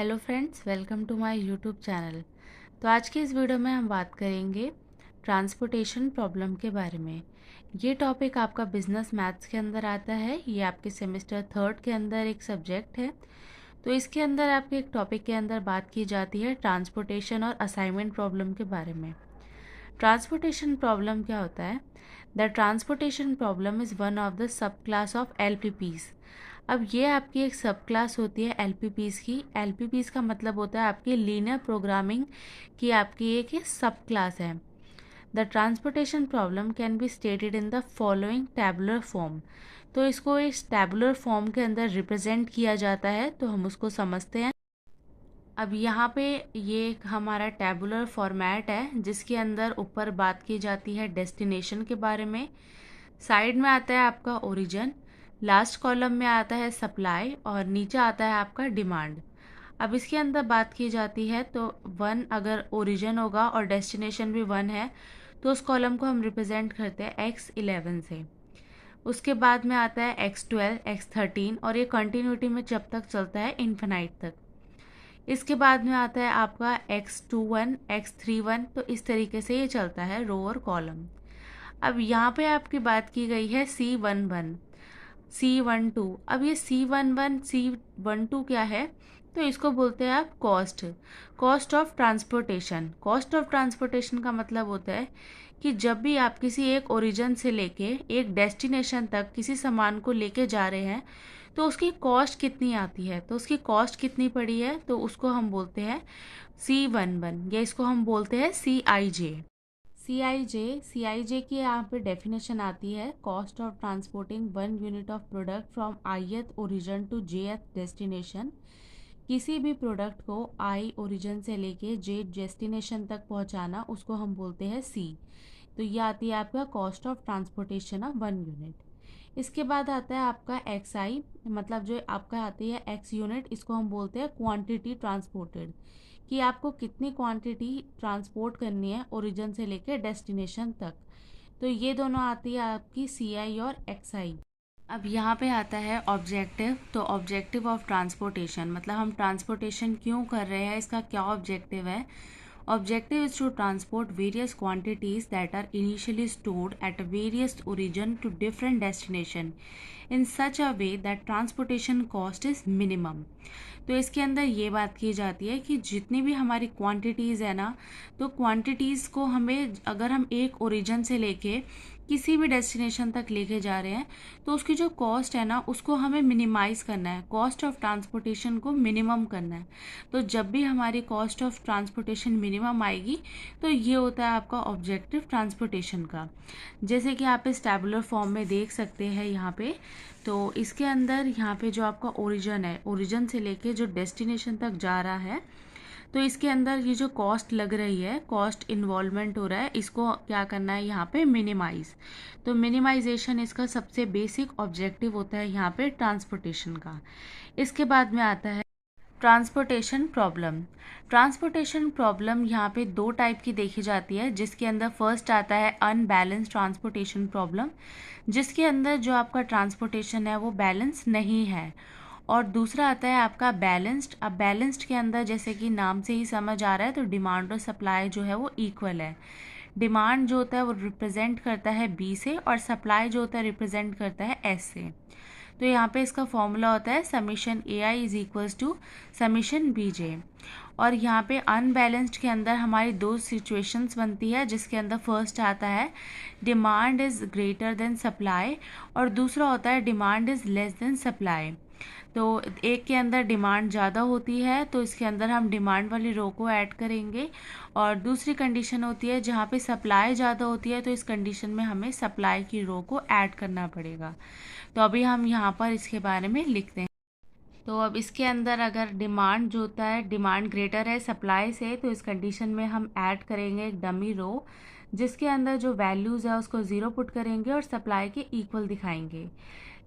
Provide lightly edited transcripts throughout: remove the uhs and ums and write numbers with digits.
Hello friends, welcome to my YouTube channel. तो आज की इस वीडियो में हम बात करेंगे ट्रांसपोर्टेशन प्रॉब्लम के बारे में। ये टॉपिक आपका बिजनेस मैथ्स के अंदर आता है। ये आपके सेमेस्टर थर्ड के अंदर एक सब्जेक्ट है। तो इसके अंदर आपके एक टॉपिक के अंदर बात की जाती है ट्रांसपोर्टेशन और असाइनमेंट प्रॉब्लम के बारे में। ट्रांसपोर्टेशन प्रॉब्लम क्या होता है? The transportation problem is one of the subclass of LPPs. अब ये आपकी एक सब क्लास होती है एलपीपीज़ की। एलपीपीज़ का मतलब होता है आपकी लीनियर प्रोग्रामिंग की आपकी एक ये सब क्लास है। The transportation problem can be stated in the following tabular form. तो इसको इस टैबुलर फॉर्म के अंदर रिप्रेजेंट किया जाता है, तो हम उसको समझते हैं। अब यहाँ पे ये एक हमारा टैबुलर फॉर्मेट है जिसके अंदर ऊपर बात की जाती है डेस्टिनेशन के बारे में। साइड में आता है आपका ओरिजिन, लास्ट कॉलम में आता है सप्लाई और नीचे आता है आपका डिमांड। अब इसके अंदर बात की जाती है तो वन अगर ओरिजिन होगा और डेस्टिनेशन भी वन है तो उस कॉलम को हम रिप्रेजेंट करते हैं X11 से। उसके बाद में आता है X12, X13 और ये कंटिन्यूटी में जब तक चलता है इन्फिनाइट तक। इसके बाद में आता है आपका X21, X31, तो इस तरीके से ये चलता है रो और कॉलम। अब यहाँ पे आपकी बात की गई है C11, C12। अब ये C11, C12 क्या है? तो इसको बोलते हैं आप cost of transportation. Cost of transportation का मतलब होता है कि जब भी आप किसी एक ओरिजिन से लेके एक डेस्टिनेशन तक किसी सामान को लेके जा रहे हैं तो उसकी कॉस्ट कितनी आती है, तो उसकी कॉस्ट कितनी पड़ी है, तो उसको हम बोलते हैं C11 या इसको हम बोलते हैं CIJ। सी आई जे की यहाँ पे डेफिनेशन आती है cost of transporting one unit of product from ith origin to jth destination. किसी भी प्रोडक्ट को आई ओरिजिन से लेके जे डेस्टिनेशन तक पहुँचाना उसको हम बोलते हैं सी। तो ये आती है आपका cost of transportation of one unit. इसके बाद आता है आपका एक्स आई, मतलब जो आपका आती है एक्स यूनिट, इसको हम बोलते हैं क्वांटिटी ट्रांसपोर्टेड, कि आपको कितनी क्वांटिटी ट्रांसपोर्ट करनी है ओरिजिन से लेकर डेस्टिनेशन तक। तो ये दोनों आती है आपकी सी आई और एक्स आई। अब यहाँ पे आता है ऑब्जेक्टिव। तो ऑब्जेक्टिव ऑफ ट्रांसपोर्टेशन मतलब हम ट्रांसपोर्टेशन क्यों कर रहे हैं, इसका क्या ऑब्जेक्टिव है। Objective is to transport various quantities that are initially stored at various origin to different destination in such a way that transportation cost is minimum। तो इसके अंदर ये बात की जाती है कि जितनी भी हमारी क्वांटिटीज़ है ना, तो क्वांटिटीज़ को हमें अगर हम एक ओरिजिन से लेके किसी भी डेस्टिनेशन तक लेके जा रहे हैं तो उसकी जो कॉस्ट है ना उसको हमें मिनिमाइज़ करना है, कॉस्ट ऑफ ट्रांसपोर्टेशन को मिनिमम करना है। तो जब भी हमारी कॉस्ट ऑफ ट्रांसपोर्टेशन मिनिमम आएगी तो ये होता है आपका ऑब्जेक्टिव ट्रांसपोर्टेशन का। जैसे कि आप इस टैबुलर फॉर्म में देख सकते हैं यहाँ पे, तो इसके अंदर यहाँ पे जो आपका ओरिजिन है, ओरिजिन से लेके जो डेस्टिनेशन तक जा रहा है, तो इसके अंदर ये जो कॉस्ट लग रही है, कॉस्ट इन्वॉल्वमेंट हो रहा है, इसको क्या करना है यहाँ पे मिनिमाइज। तो मिनिमाइजेशन इसका सबसे बेसिक ऑब्जेक्टिव होता है यहाँ पे ट्रांसपोर्टेशन का। इसके बाद में आता है ट्रांसपोर्टेशन प्रॉब्लम। ट्रांसपोर्टेशन प्रॉब्लम यहाँ पे दो टाइप की देखी जाती है, जिसके अंदर फर्स्ट आता है अनबैलेंस ट्रांसपोर्टेशन प्रॉब्लम, जिसके अंदर जो आपका ट्रांसपोर्टेशन है वो बैलेंस नहीं है। और दूसरा आता है आपका बैलेंस्ड। अब बैलेंस्ड के अंदर जैसे कि नाम से ही समझ आ रहा है तो डिमांड और सप्लाई जो है वो इक्वल है। डिमांड जो होता है वो रिप्रेजेंट करता है बी से और सप्लाई जो होता है रिप्रेजेंट करता है एस से। तो यहाँ पे इसका फॉर्मूला होता है summation A I is equals to summation B J. और यहाँ पे अनबैलेंस्ड के अंदर हमारी दो सिचुएशंस बनती है, जिसके अंदर फर्स्ट आता है demand is greater than supply और दूसरा होता है demand is less than supply. तो एक के अंदर डिमांड ज़्यादा होती है तो इसके अंदर हम डिमांड वाली रो को ऐड करेंगे, और दूसरी कंडीशन होती है जहाँ पे सप्लाई ज़्यादा होती है तो इस कंडीशन में हमें सप्लाई की रो को ऐड करना पड़ेगा। तो अभी हम यहाँ पर इसके बारे में लिखते हैं। तो अब इसके अंदर अगर डिमांड जो होता है, डिमांड ग्रेटर है सप्लाई से, तो इस कंडीशन में हम ऐड करेंगे एक डमी रो जिसके अंदर जो वैल्यूज़ है उसको ज़ीरो पुट करेंगे और सप्लाई के इक्वल दिखाएंगे।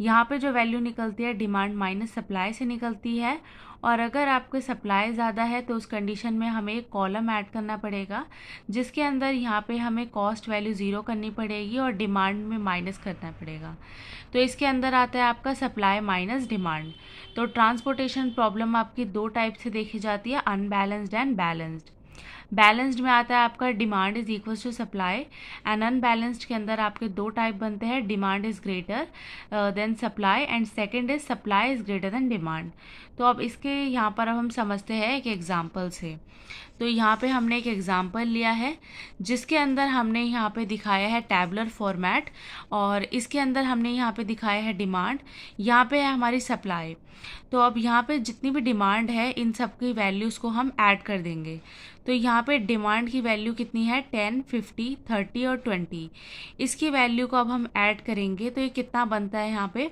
यहाँ पे जो वैल्यू निकलती है डिमांड माइनस सप्लाई से निकलती है, और अगर आपके सप्लाई ज़्यादा है तो उस कंडीशन में हमें एक कॉलम ऐड करना पड़ेगा जिसके अंदर यहाँ पे हमें कॉस्ट वैल्यू ज़ीरो करनी पड़ेगी और डिमांड में माइनस करना पड़ेगा। तो इसके अंदर आता है आपका सप्लाई माइनस डिमांड। तो ट्रांसपोर्टेशन प्रॉब्लम आपकी दो टाइप से देखी जाती है, अनबैलेंस्ड एंड बैलेंस्ड। बैलेंस्ड में आता है आपका demand is equals to supply, and unbalanced के अंदर आपके दो टाइप बनते हैं, demand is greater than supply and second is supply is greater than demand. तो अब इसके यहाँ पर अब हम समझते हैं एक एग्जांपल से। तो यहाँ पे हमने एक एग्जांपल लिया है जिसके अंदर हमने यहाँ पे दिखाया है टैबुलर फॉर्मेट, और इसके अंदर हमने यहाँ पे दिखाया है डिमांड, यहाँ पे है हमारी सप्लाई। तो अब यहाँ पे जितनी भी डिमांड है इन सब की वैल्यूज़ को हम ऐड कर देंगे। तो यहाँ पे डिमांड की वैल्यू कितनी है, 10, 50, 30 और 20। इसकी वैल्यू को अब हम ऐड करेंगे तो ये कितना बनता है यहाँ पे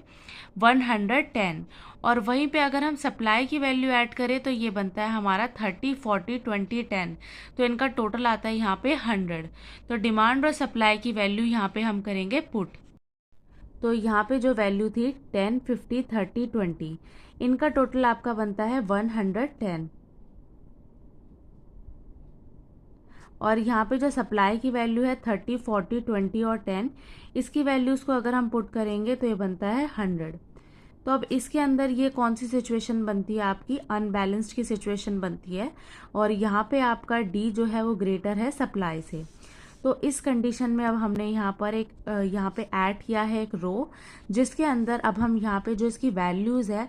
110। और वहीं पे अगर हम सप्लाई की वैल्यू ऐड करें तो ये बनता है हमारा 30, 40, 20, 10। तो इनका टोटल आता है यहाँ पे 100। तो डिमांड और सप्लाई की वैल्यू यहाँ पे हम करेंगे पुट। तो यहाँ पे जो वैल्यू थी 10, 50, 30, 20, इनका टोटल आपका बनता है 110। और यहाँ पे जो सप्लाई की वैल्यू है 30, 40, 20 और 10, इसकी वैल्यूज़ को अगर हम पुट करेंगे तो ये बनता है 100। तो अब इसके अंदर ये कौन सी सिचुएशन बनती है, आपकी अनबैलेंस्ड की सिचुएशन बनती है, और यहाँ पे आपका डी जो है वो ग्रेटर है सप्लाई से। तो इस कंडीशन में अब हमने यहाँ पर एक यहाँ पे ऐड किया है एक रो, जिसके अंदर अब हम यहाँ पे जो इसकी वैल्यूज़ है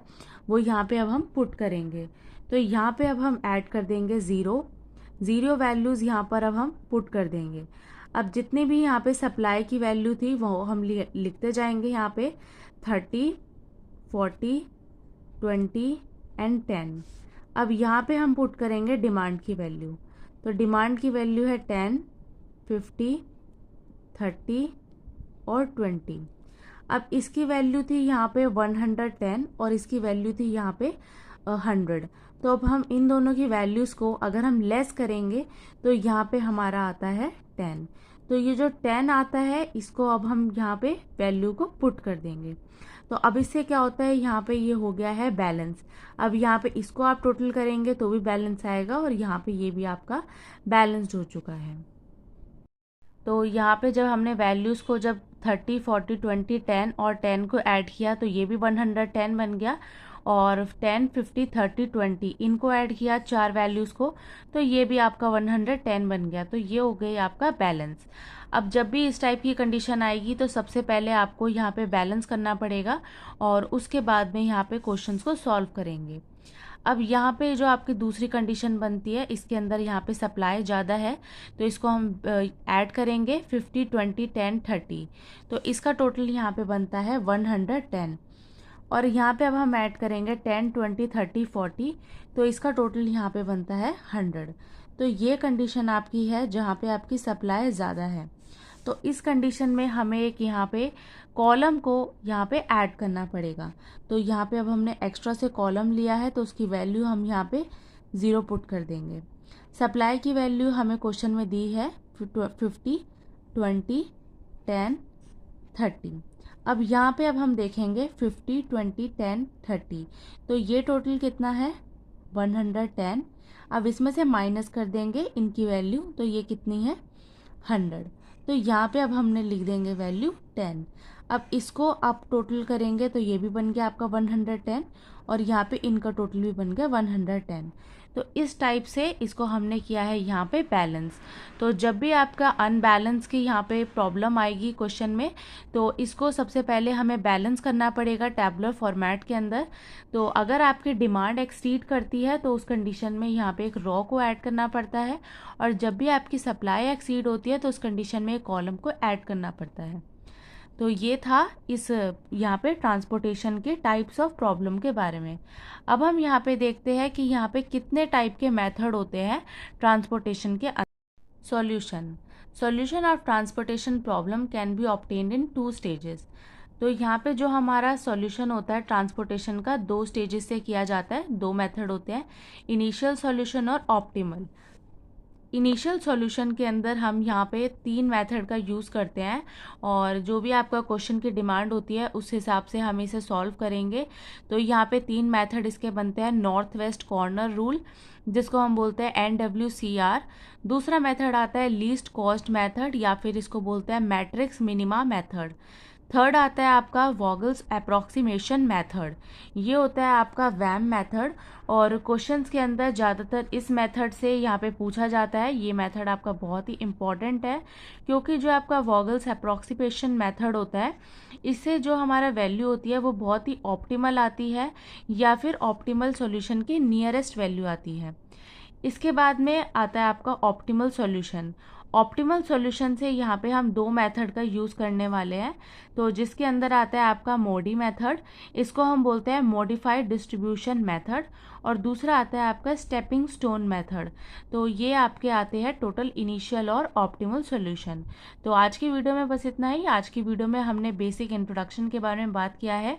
वो यहाँ पे अब हम पुट करेंगे। तो यहाँ पे अब हम ऐड कर देंगे ज़ीरो वैल्यूज़ यहाँ पर अब हम पुट कर देंगे। अब जितने भी यहाँ पे सप्लाई की वैल्यू थी वो हम लिखते जाएंगे यहाँ पे 30, 40, 20 एंड 10। अब यहाँ पे हम पुट करेंगे डिमांड की वैल्यू। तो डिमांड की वैल्यू है 10, 50, 30 और 20। अब इसकी वैल्यू थी यहाँ पे 110 और इसकी वैल्यू थी यहाँ पे 100। तो अब हम इन दोनों की वैल्यूज़ को अगर हम लेस करेंगे तो यहाँ पे हमारा आता है 10। तो ये जो 10 आता है इसको अब हम यहाँ पे वैल्यू को पुट कर देंगे। तो अब इससे क्या होता है, यहाँ पे ये हो गया है बैलेंस। अब यहाँ पे इसको आप टोटल करेंगे तो भी बैलेंस आएगा, और यहाँ पे ये भी आपका बैलेंस्ड हो चुका है। तो यहाँ पे जब हमने वैल्यूज़ को जब 30, 40, 20, 10 और 10 को ऐड किया तो ये भी 110 बन गया, और 10, 50, 30, 20 इनको ऐड किया चार वैल्यूज़ को तो ये भी आपका 110 बन गया। तो ये हो गई आपका बैलेंस। अब जब भी इस टाइप की कंडीशन आएगी तो सबसे पहले आपको यहाँ पे बैलेंस करना पड़ेगा और उसके बाद में यहाँ पे क्वेश्चंस को सॉल्व करेंगे। अब यहाँ पे जो आपकी दूसरी कंडीशन बनती है इसके अंदर यहाँ पे सप्लाई ज़्यादा है तो इसको हम ऐड करेंगे 50, 20, 10, 30। तो इसका टोटल यहाँ पे बनता है 110। और यहाँ पे अब हम ऐड करेंगे 10, 20, 30, 40। तो इसका टोटल यहाँ पे बनता है 100। तो ये कंडीशन आपकी है जहाँ पे आपकी सप्लाई ज़्यादा है। तो इस कंडीशन में हमें एक यहाँ पे कॉलम को यहाँ पे ऐड करना पड़ेगा। तो यहाँ पे अब हमने एक्स्ट्रा से कॉलम लिया है तो उसकी वैल्यू हम यहाँ पे 0 पुट कर देंगे। सप्लाई की वैल्यू हमें क्वेश्चन में दी है 50, 20, 10, 30। अब यहाँ पे अब हम देखेंगे 50, 20, 10, 30। तो ये टोटल कितना है 110। अब इसमें से माइनस कर देंगे इनकी वैल्यू, तो ये कितनी है 100। तो यहाँ पे अब हमने लिख देंगे वैल्यू 10। अब इसको आप टोटल करेंगे तो ये भी बन गया आपका 110 और यहाँ पे इनका टोटल भी बन गया 110। तो इस टाइप से इसको हमने किया है यहाँ पे बैलेंस। तो जब भी आपका अनबैलेंस की यहाँ पे प्रॉब्लम आएगी क्वेश्चन में तो इसको सबसे पहले हमें बैलेंस करना पड़ेगा टैबुलर फॉर्मेट के अंदर। तो अगर आपकी डिमांड एक्सीड करती है तो उस कंडीशन में यहाँ पे एक रॉ को ऐड करना पड़ता है, और जब भी आपकी सप्लाई एक्सीड होती है तो उस कंडीशन में एक कॉलम को ऐड करना पड़ता है। तो ये था इस यहाँ पे ट्रांसपोर्टेशन के टाइप्स ऑफ प्रॉब्लम के बारे में। अब हम यहाँ पे देखते हैं कि यहाँ पे कितने टाइप के मेथड होते हैं ट्रांसपोर्टेशन के। Solution of transportation problem can be obtained in 2 stages. तो यहाँ पे जो हमारा सॉल्यूशन होता है ट्रांसपोर्टेशन का 2 स्टेजेस से किया जाता है, 2 मेथड होते हैं, इनिशियल सॉल्यूशन और ऑप्टिमल। इनिशियल सॉल्यूशन के अंदर हम यहाँ पे 3 मेथड का यूज़ करते हैं और जो भी आपका क्वेश्चन की डिमांड होती है उस हिसाब से हम इसे सॉल्व करेंगे। तो यहाँ पे 3 मेथड इसके बनते हैं। नॉर्थ वेस्ट कॉर्नर रूल, जिसको हम बोलते हैं NWCR। दूसरा मेथड आता है लीस्ट कॉस्ट मेथड, या फिर इसको बोलते हैं मैट्रिक्स मिनिमा मेथड। थर्ड आता है आपका वॉगल्स अप्रॉक्सीमेशन मेथड, ये होता है आपका वैम मेथड। और क्वेश्चंस के अंदर ज़्यादातर इस मेथड से यहाँ पे पूछा जाता है। ये मेथड आपका बहुत ही इम्पॉर्टेंट है, क्योंकि जो आपका वॉगल्स अप्रॉक्सीमेशन मेथड होता है, इससे जो हमारा वैल्यू होती है वो बहुत ही ऑप्टिमल आती है, या फिर ऑप्टिमल सॉल्यूशन की नियरेस्ट वैल्यू आती है। इसके बाद में आता है आपका ऑप्टिमल सॉल्यूशन। ऑप्टिमल सॉल्यूशन से यहाँ पे हम 2 मेथड का यूज़ करने वाले हैं। तो जिसके अंदर आता है आपका मोडी मेथड, इसको हम बोलते हैं मॉडिफाइड डिस्ट्रीब्यूशन मेथड। और दूसरा आता है आपका स्टेपिंग स्टोन मेथड। तो ये आपके आते हैं टोटल इनिशियल और ऑप्टिमल सॉल्यूशन। तो आज की वीडियो में बस इतना ही। आज की वीडियो में हमने बेसिक इंट्रोडक्शन के बारे में बात किया है,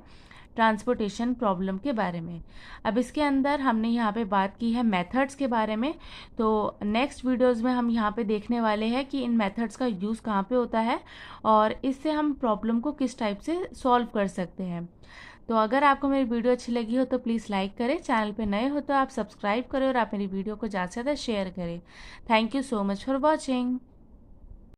ट्रांसपोर्टेशन प्रॉब्लम के बारे में। अब इसके अंदर हमने यहाँ पे बात की है मेथड्स के बारे में। तो नेक्स्ट वीडियोस में हम यहाँ पे देखने वाले हैं कि इन मेथड्स का यूज़ कहाँ पे होता है और इससे हम प्रॉब्लम को किस टाइप से सॉल्व कर सकते हैं। तो अगर आपको मेरी वीडियो अच्छी लगी हो तो प्लीज़ लाइक करें, चैनल पे नए हो तो आप सब्सक्राइब करें और आप मेरी वीडियो को ज़्यादा से ज़्यादा शेयर करें। Thank you so much for watching.